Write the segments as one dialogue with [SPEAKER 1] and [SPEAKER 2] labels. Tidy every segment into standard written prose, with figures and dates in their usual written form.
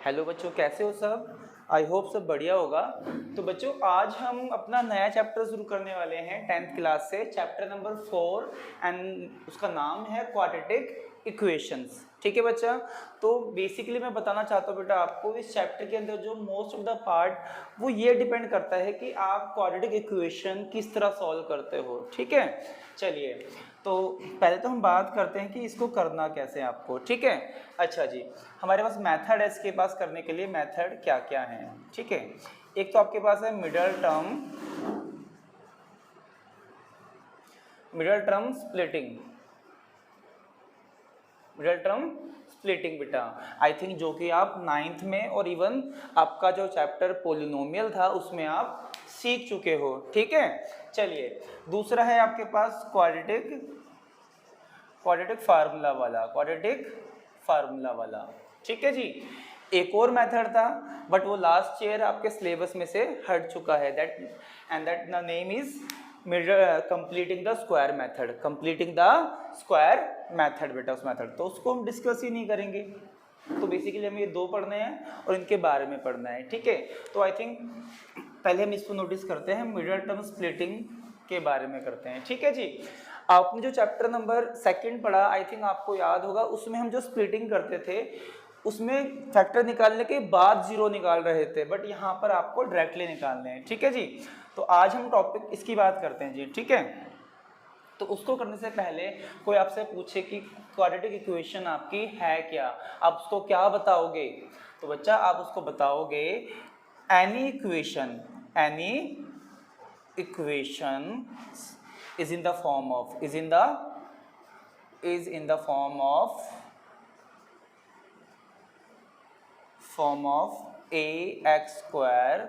[SPEAKER 1] Hello बच्चों, कैसे हो सब? आई होप सब बढ़िया होगा। तो बच्चों, आज हम अपना नया चैप्टर शुरू करने वाले हैं 10th क्लास से, चैप्टर नंबर 4 एंड उसका नाम है क्वाड्रेटिक इक्वेशंस। ठीक है बच्चा? तो बेसिकली मैं बताना चाहता हूँ बेटा आपको, इस चैप्टर के अंदर जो मोस्ट ऑफ द पार्ट वो ये डिपेंड करता है कि आप क्वाड्रेटिक इक्वेशन किस तरह सॉल्व करते हो। ठीक है, चलिए तो पहले तो हम बात करते हैं कि इसको करना कैसे है आपको। ठीक है, अच्छा जी, हमारे पास मेथड है इसके पास करने के लिए। मेथड क्या क्या है? ठीक है, एक तो आपके पास है मिडल टर्म स्प्लिटिंग बेटा। आई थिंक जो कि आप 9th में और इवन आपका जो चैप्टर पोलिनोमियल था उसमें आप सीख चुके हो। ठीक है, चलिए दूसरा है आपके पास क्वाड्रेटिक फार्मूला वाला। ठीक है जी, एक और मेथड था बट वो लास्ट ईयर आपके सिलेबस में से हट चुका है, that name is completing the square method बेटा। उस मेथड तो उसको हम डिस्कस ही नहीं करेंगे। तो बेसिकली हमें ये दो पढ़ने हैं और इनके बारे में पढ़ना है। ठीक है, तो आई थिंक पहले हम इसको नोटिस करते हैं, मिडल टर्म स्प्लिटिंग के बारे में करते हैं। ठीक है जी, आपने जो चैप्टर नंबर 2 पढ़ा, आई थिंक आपको याद होगा, उसमें हम जो स्प्लिटिंग करते थे उसमें फैक्टर निकालने के बाद जीरो निकाल रहे थे, बट यहाँ पर आपको डायरेक्टली निकालने हैं। ठीक है जी, तो आज हम टॉपिक इसकी बात करते हैं जी। ठीक है, तो उसको करने से पहले कोई आपसे पूछे कि क्वाड्रेटिक इक्वेशन आपकी है क्या, आप उसको क्या बताओगे? तो बच्चा आप उसको बताओगे any equation is in the form of ax square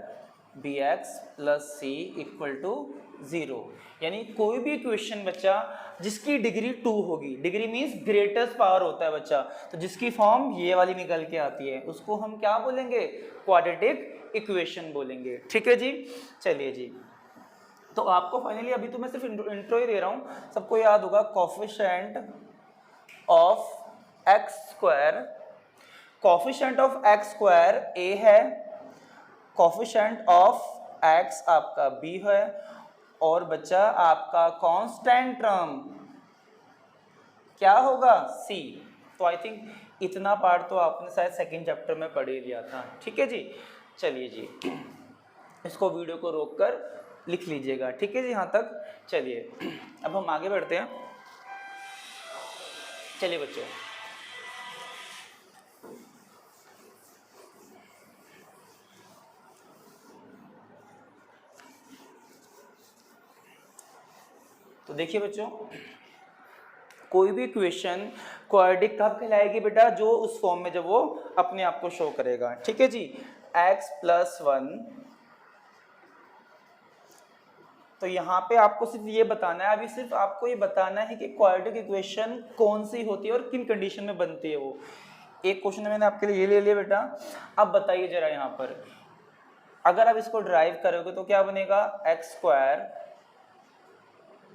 [SPEAKER 1] bx plus c equal to 0। यानी कोई भी इक्वेशन बच्चा जिसकी डिग्री 2 होगी, डिग्री मीन्स ग्रेटेस्ट पावर होता है बच्चा, तो जिसकी फॉर्म ये वाली निकल के आती है उसको हम क्या बोलेंगे? क्वाड्रेटिक इक्वेशन बोलेंगे। ठीक है जी, चलिए जी, तो आपको फाइनली अभी तो मैं सिर्फ इंट्रो ही दे रहा हूँ, सबको याद होगा कोफिशिएंट ऑफ एक्स स्क्वायर ए है, कोफिशिएंट ऑफ एक्स आपका बी है, और बच्चा आपका कांस्टेंट टर्म क्या होगा? सी। तो आई थिंक इतना पार्ट तो आपने शायद 2nd चैप्टर में पढ़ ही लिया था। ठीक है जी, चलिए जी, इसको वीडियो को रोककर लिख लीजिएगा। ठीक है जी, यहाँ तक। चलिए अब हम आगे बढ़ते हैं। चलिए बच्चों, तो देखिए बच्चों, कोई भी इक्वेशन क्वाड्रेटिक कब कहलाएगी बेटा? जो उस फॉर्म में जब वो अपने आप को शो करेगा। ठीक है जी, x + 1, तो यहाँ पे आपको सिर्फ ये बताना है, अभी सिर्फ आपको ये बताना है कि क्वाड्रेटिक इक्वेशन कौन सी होती है और किन कंडीशन में बनती है वो। एक क्वेश्चन मैंने आपके लिए ये ले लिया बेटा। अब बताइए जरा, यहाँ पर अगर आप इसको ड्राइव करोगे तो क्या बनेगा? x square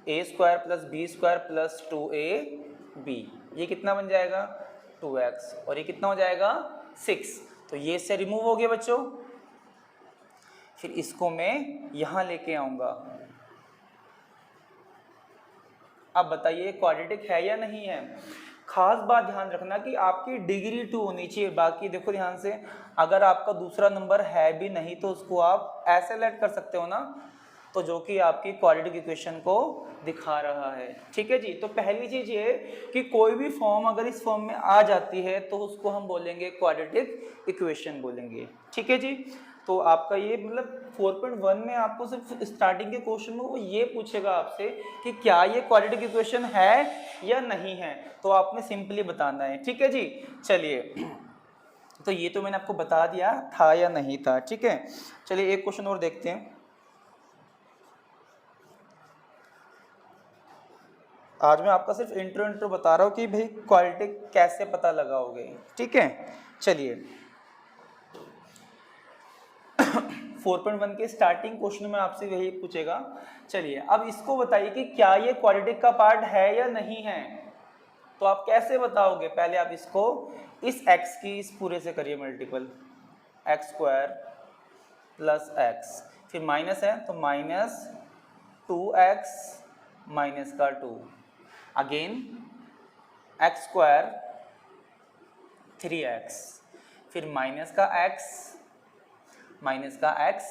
[SPEAKER 1] a square plus b square plus 2ab, ये कितना बन जाएगा? 2x, और ये कितना हो जाएगा? 6। तो ये से रिमूव हो गया बच्चों। फिर इसको मैं यहाँ लेके आऊँगा। अब बताइए क्वाड्रेटिक है या नहीं है? खास बात ध्यान रखना कि आपकी डिग्री 2 होनी चाहिए। बाकी देखो ध्यान से, अगर आपका दूसरा नंबर है भी नहीं तो उसको आप ऐसे लेट कर सकते हो ना, तो जो कि आपकी क्वाड्रेटिक इक्वेशन को दिखा रहा है। ठीक है जी, तो पहली चीज ये कि कोई भी फॉर्म अगर इस फॉर्म में आ जाती है तो उसको हम बोलेंगे क्वाड्रेटिक इक्वेशन बोलेंगे। ठीक है जी, तो आपका ये मतलब 4.1 में आपको सिर्फ स्टार्टिंग के क्वेश्चन में वो ये पूछेगा आपसे कि क्या ये क्वाड्रेटिक इक्वेशन है या नहीं है, तो आपने सिंपली बताना है। ठीक है जी, चलिए तो ये तो मैंने आपको बता दिया था या नहीं था। ठीक है, चलिए एक क्वेश्चन और देखते हैं। आज मैं आपका सिर्फ इंट्रो बता रहा हूँ कि भाई क्वाड्रेटिक कैसे पता लगाओगे। ठीक है, चलिए 4.1 के स्टार्टिंग क्वेश्चन में आपसे यही पूछेगा। चलिए अब इसको बताइए कि क्या ये क्वाड्रेटिक का पार्ट है या नहीं है। तो आप कैसे बताओगे, पहले आप इसको इस x की इस पूरे से करिए multiple, x square plus x, फिर माइनस है तो माइनस 2x माइनस का 2, अगेन एक्स स्क्वायर 3x, फिर माइनस का x माइनस का x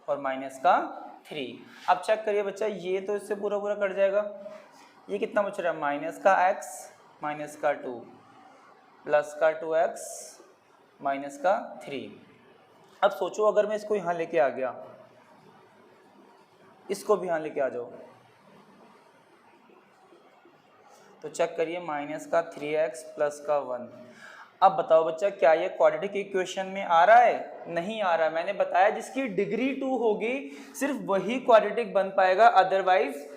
[SPEAKER 1] और माइनस का 3। अब चेक करिए बच्चा, ये तो इससे पूरा पूरा कट जाएगा, ये कितना बच रहा है, माइनस का x माइनस का 2 प्लस का 2x माइनस का 3। अब सोचो अगर मैं इसको यहाँ लेके आ गया, इसको भी यहाँ लेके आ जाओ, तो चेक करिए माइनस का 3x प्लस का 1। अब बताओ बच्चा, क्या ये क्वाड्रेटिक इक्वेशन में आ रहा है? नहीं आ रहा है। मैंने बताया जिसकी डिग्री 2 होगी सिर्फ वही क्वाड्रेटिक बन पाएगा, अदरवाइज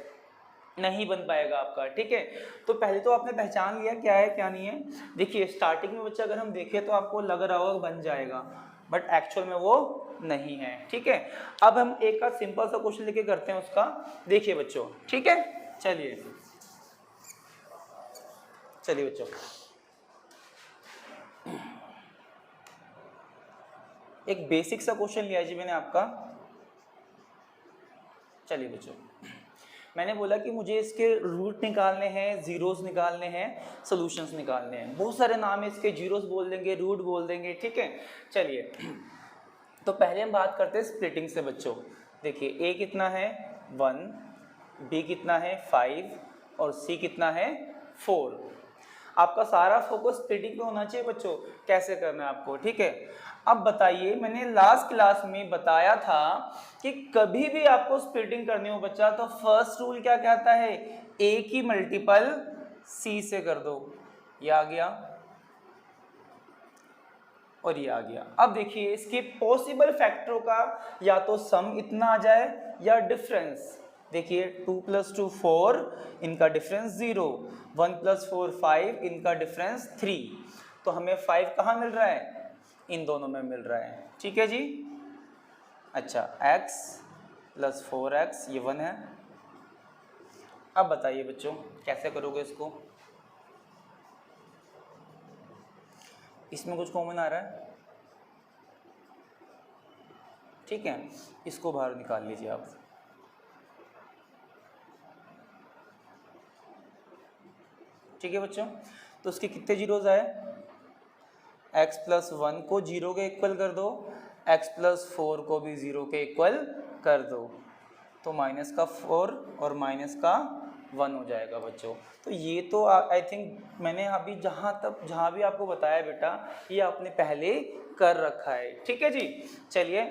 [SPEAKER 1] नहीं बन पाएगा आपका, ठीक है। तो पहले तो आपने पहचान लिया क्या है क्या नहीं है। देखिए स्टार्टिंग में बच्चा अगर हम देखें तो आपको लग रहा होगा बन जाएगा, बट एक्चुअल में वो नहीं है, ठीक है। अब हम एक का सिंपल सा क्वेश्चन लेके करते हैं उसका, देखिए बच्चों, ठीक है। चलिए बच्चों, एक बेसिक सा क्वेश्चन लिया जी मैंने आपका। चलिए बच्चों, मैंने बोला कि मुझे इसके रूट निकालने हैं, जीरोस निकालने हैं, सॉल्यूशंस निकालने हैं। बहुत सारे नाम है इसके, जीरोस बोल देंगे, रूट बोल देंगे, ठीक है। चलिए तो पहले हम बात करते हैं स्प्लिटिंग से बच्चों। देखिए a कितना है 1, b कितना है 5 और c कितना है 4। आपका सारा फोकस स्प्लिटिंग पे होना चाहिए बच्चों, कैसे करना है आपको, ठीक है। अब बताइए, मैंने लास्ट क्लास में बताया था कि कभी भी आपको स्प्लिटिंग करनी हो बच्चा तो फर्स्ट रूल क्या कहता है, a की मल्टीपल c से कर दो। ये आ गया और ये आ गया। अब देखिए इसके पॉसिबल फैक्टरों का या तो सम इतना आ जाए या डिफरेंस। देखिए 2 + 2 4, इनका डिफरेंस 0, 1 + 4 5, इनका डिफरेंस 3। तो हमें 5 कहाँ मिल रहा है, इन दोनों में मिल रहा है, ठीक है जी। अच्छा x + 4x ये 1 है। अब बताइए बच्चों कैसे करोगे इसको, इसमें कुछ कॉमन आ रहा है, ठीक है। इसको बाहर निकाल लीजिए आप, ठीक है बच्चों। तो उसके कितने जीरोज आए, x + 1 को 0 के इक्वल कर दो, x + 4 को भी 0 के इक्वल कर दो, तो माइनस का 4 और माइनस का 1 हो जाएगा बच्चों। तो ये तो आई थिंक मैंने अभी जहाँ भी आपको बताया बेटा, ये आपने पहले कर रखा है, ठीक है जी। चलिए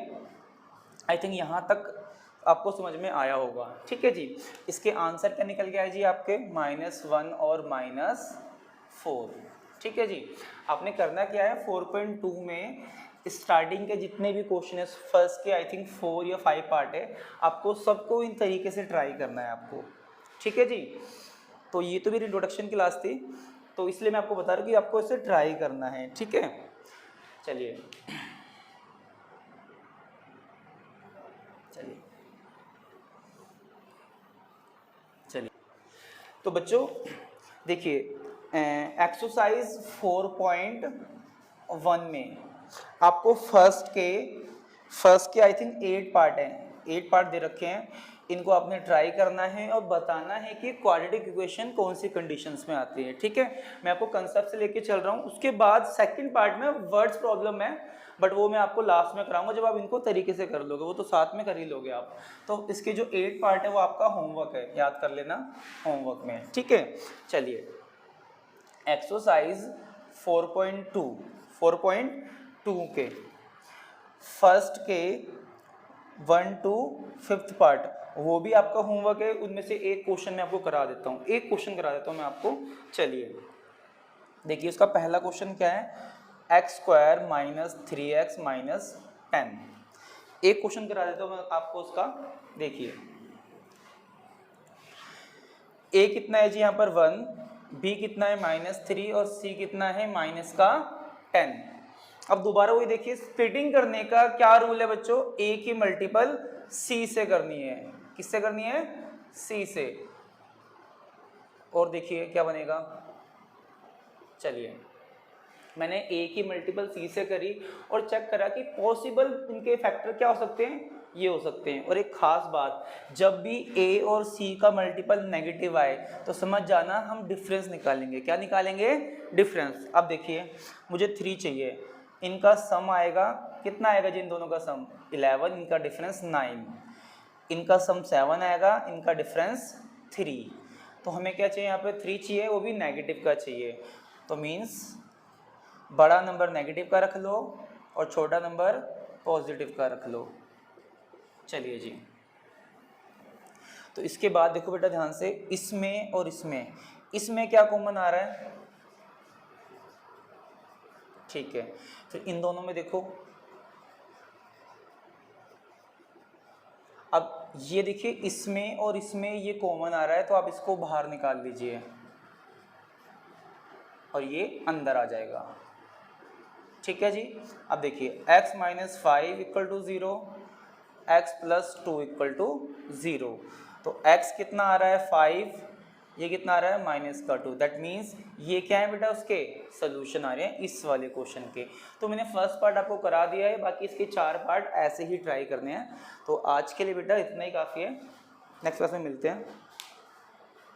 [SPEAKER 1] आई थिंक यहाँ तक आपको समझ में आया होगा, ठीक है जी। इसके आंसर क्या निकल गया है जी आपके, -1 और -4, ठीक है जी। आपने करना क्या है, 4.2 में स्टार्टिंग के जितने भी क्वेश्चन है, फर्स्ट के आई थिंक 4 या 5 पार्ट है, आपको सबको इन तरीके से ट्राई करना है आपको, ठीक है जी। तो ये तो मेरी इंट्रोडक्शन क्लास थी, तो इसलिए मैं आपको बता रहा हूँ कि आपको इसे ट्राई करना है, ठीक है। चलिए तो बच्चों देखिए एक्सरसाइज 4.1 में आपको फर्स्ट के आई थिंक 8 पार्ट हैं, 8 पार्ट दे रखे हैं। इनको आपने ट्राई करना है और बताना है कि क्वाड्रेटिक इक्वेशन कौन सी कंडीशंस में आती है, ठीक है। मैं आपको कंसेप्ट से लेके चल रहा हूँ। उसके बाद सेकंड पार्ट में वर्ड्स प्रॉब्लम है, बट वो मैं आपको लास्ट में कराऊंगा जब आप इनको तरीके से कर लोगे, वो तो साथ में कर ही लोगे आप। तो इसके जो 8 पार्ट है वो आपका होमवर्क है, याद कर लेना होमवर्क में, ठीक है। चलिए एक्सरसाइज 4.2 के फर्स्ट के 1 to 5th पार्ट वो भी आपका होमवर्क है। उनमें से एक क्वेश्चन मैं आपको करा देता हूँ, मैं आपको। चलिए देखिए उसका पहला क्वेश्चन क्या है, x² - 3x - 10। एक क्वेश्चन करा देता हूँ मैं आपको उसका। देखिए a कितना है जी यहाँ पर 1, b कितना है -3 और c कितना है -10। अब दोबारा वही देखिए, स्प्लिटिंग करने का क्या रूल है बच्चों, a की मल्टीपल c से करनी है। किससे करनी है, c से। और देखिए क्या बनेगा, चलिए, मैंने ए की मल्टीपल सी से करी और चेक करा कि पॉसिबल इनके फैक्टर क्या हो सकते हैं, ये हो सकते हैं। और एक खास बात, जब भी ए और सी का मल्टीपल नेगेटिव आए तो समझ जाना हम डिफरेंस निकालेंगे। क्या निकालेंगे? डिफरेंस। अब देखिए, मुझे 3 चाहिए, इनका सम आएगा, कितना आएगा जी इन दोनों का सम? 11, इनका डिफरेंस 9, इनका सम 7 आएगा, इनका डिफरेंस 3। तो हमें क्या चाहिए यहाँ पे? 3 चाहिए, वो भी नेगेटिव का चाहिए। तो मीन्स बड़ा नंबर नेगेटिव का रख लो और छोटा नंबर पॉजिटिव का रख लो। चलिए जी, तो इसके बाद देखो बेटा ध्यान से, इसमें और इसमें क्या कॉमन आ रहा है? ठीक है, फिर इन दोनों में देखो, अब ये देखिए इसमें और इसमें ये कॉमन आ रहा है, तो आप इसको बाहर निकाल लीजिए और ये अंदर आ जाएगा। ठीक है जी। अब देखिए x - 5 = 0, x + 2 = 0। तो x कितना आ रहा है? 5, ये कितना आ रहा है? -2। दैट मीन्स ये क्या है बेटा? उसके सोल्यूशन आ रहे हैं इस वाले क्वेश्चन के। तो मैंने फर्स्ट पार्ट आपको करा दिया है, बाकी इसके 4 पार्ट ऐसे ही ट्राई करने हैं। तो आज के लिए बेटा इतना ही काफ़ी है, नेक्स्ट क्लास में मिलते हैं।